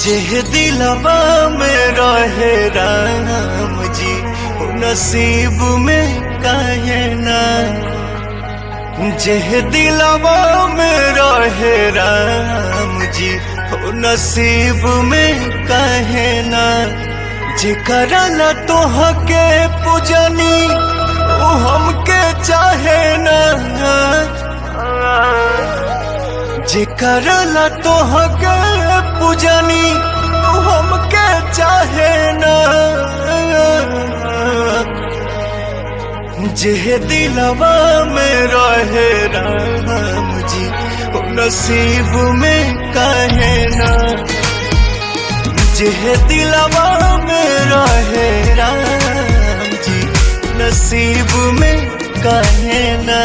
जेह दिलवा में रहे राम जी नसीब में काहे ना। जेह दिलवा में रहे राम जी नसीब में काहे ना। जेकरा ला तोहके पूजनी ओ हमके चाहे ना। जेकरा ला तोहके पूजनी ओ हमके चाहे ना। जेह दिलवा में रहे राम जी नसीब में काहे ना। जेह दिलवा में रहे राम जी नसीब में काहे ना।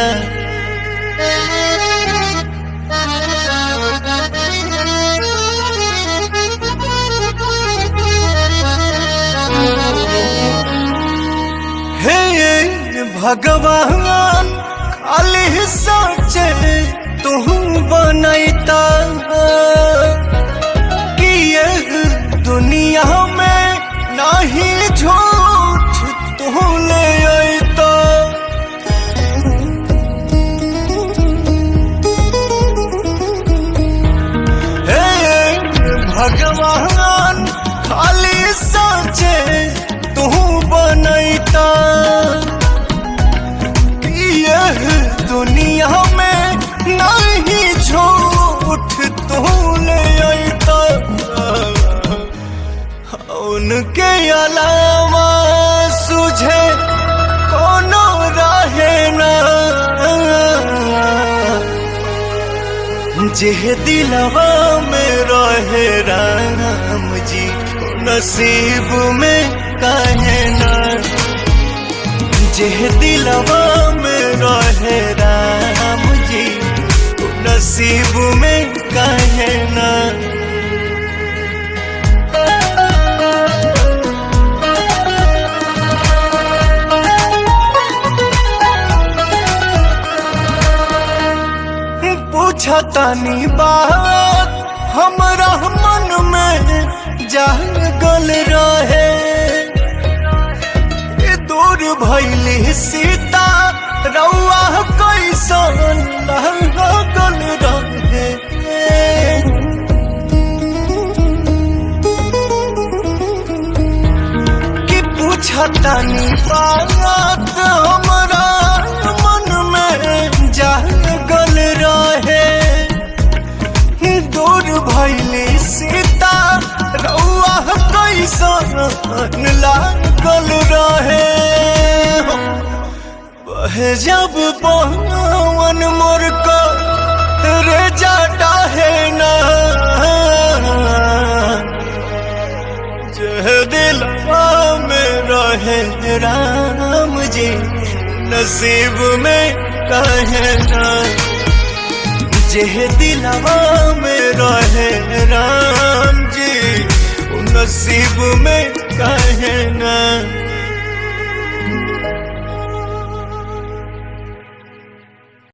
भगवान खाली सोचे तू बनैता कि ये दुनिया में नहीं झूठ तू ले अइता। भगवान खाली सोचे तू बनैता दुनिया में नहीं झूठ तू ले अइता। उनके अलावा सुझे कोनो रहे ना। जेह दिलवा में रहे राम जी नसीब में काहे ना। जेह दिलवा में रहे राम जी नसीब में काहे ना। पूछतानी बात हमरा मन में जागल रहे। दूर भइली सीता रउआ कैसन लागल रहे। कि पूछतानी बात हमरा मन में जागल रहे। दूर भइली सीता रउआ कैसन लागल रहे। जब पवन मोर को रे जाता है ना। जेह दिलवा में रहे राम जी नसीब में काहे ना। जेह दिलवा में रहे राम जी नसीब में काहे ना।